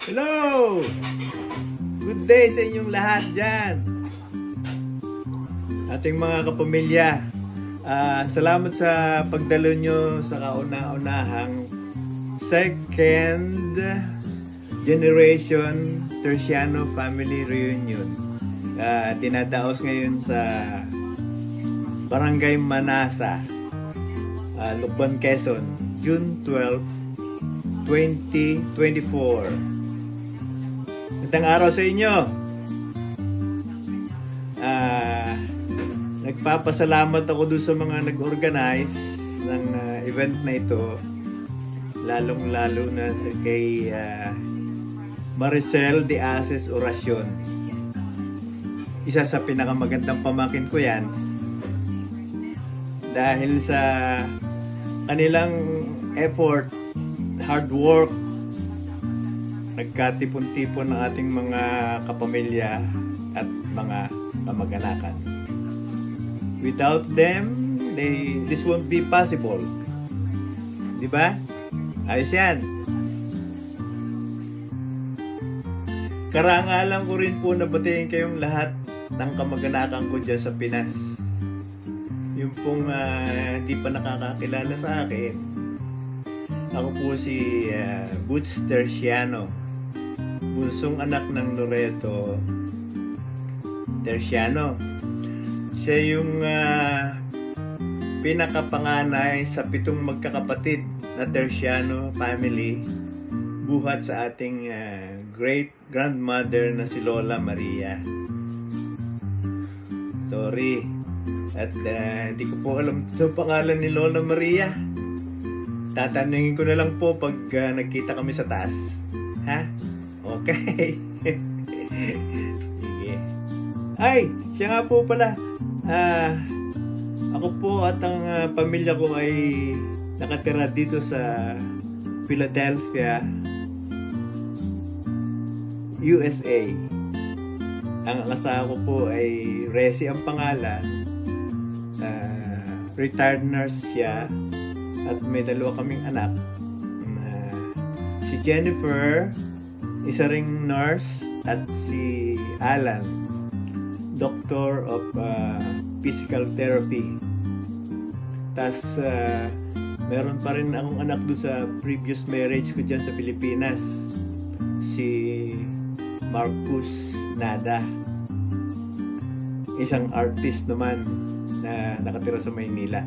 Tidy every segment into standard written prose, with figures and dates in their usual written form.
Hello! Good day sa inyong lahat dyan. Ating mga kapamilya. Salamat sa pagdalo nyo sa kauna-unahang second generation Terciano family reunion. Dinadaos ngayon sa Barangay Manasa, Lukban, Quezon, June 12, 2024. Magandang araw sa inyo. Nagpapasalamat ako doon sa mga nag-organize ng event na ito, lalong-lalo na kay Maricel de Aces Oracion. Isa sa pinakamagandang pamangkin ko yan dahil sa kanilang effort, hard work, nagkatipon-tipon ng ating mga kapamilya at mga kamag-anakan. Without them, this won't be possible. Di ba? Ayos yan. Karangalan ko rin po na batiin kayong lahat ng kamag-anakan ko dyan sa Pinas. Yung pong hindi pa nakakakilala sa akin, ako po si Butch Terciano, bunsong anak ng Loreto Terciano. Siya yung pinakapanganay sa 7 magkakapatid na Terciano family, buhat sa ating great grandmother na si Lola Maria. Sorry, at hindi ko po alam ito pangalan ni Lola Maria. Tatanungin ko na lang po pag nagkita kami sa taas. Ha? Okay. Sige. Ay, siya nga po pala. Ako po at ang pamilya ko ay nakatira dito sa Philadelphia, USA. Ang asawa ko po ay Resi ang pangalan. Retired nurse siya. At may 2 kaming anak. Si Jennifer, isa ring nurse, at si Alan, Doctor of Physical Therapy. Tas meron pa rin akong anak doon sa previous marriage ko dyan sa Pilipinas, si Marcus Nada, isang artist naman na nakatira sa Maynila.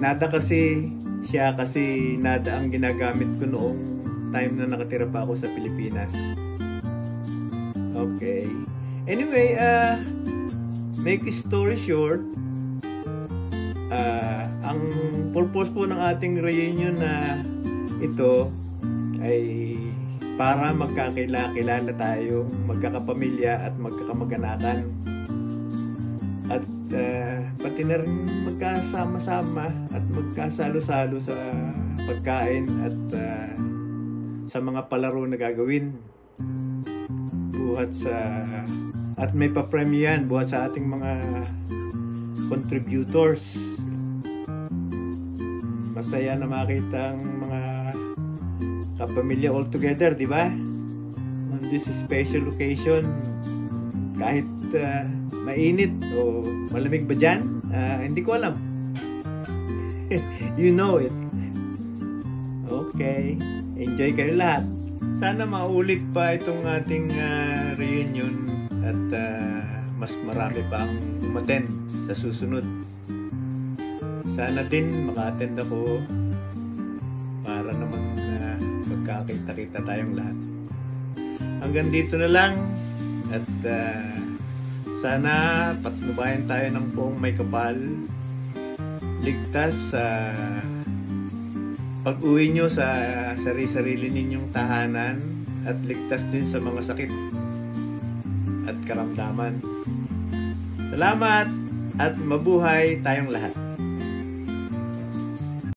Nada kasi siya, kasi Nada ang ginagamit ko noong time na nakatira pa ako sa Pilipinas. Okay. Anyway, make story short, ang purpose po ng ating reunion na ito ay para magkakilala tayo, magkakapamilya at magkakamag-anakan. At pati na rin magkasama-sama at magkasalo-salo sa pagkain at sa mga palaro na gagawin. Buhat sa, at may pa-premyo yan, buhat sa ating mga contributors. Masaya na makita ang mga kapamilya all together, di ba? On this special occasion, kahit mainit o malamig ba dyan? Hindi ko alam. You know it. Okay. Enjoy kayo lahat. Sana maulit pa itong ating reunion at mas marami pang umattend sa susunod. Sana din maka-attend ako para naman magkakita-kita tayong lahat. Hanggang dito na lang at sana patnubayan tayo ng poong may kapal, ligtas sa pag-uwi nyo sa sarili-sarili ninyong tahanan, at ligtas din sa mga sakit at karamdaman. Salamat at mabuhay tayong lahat.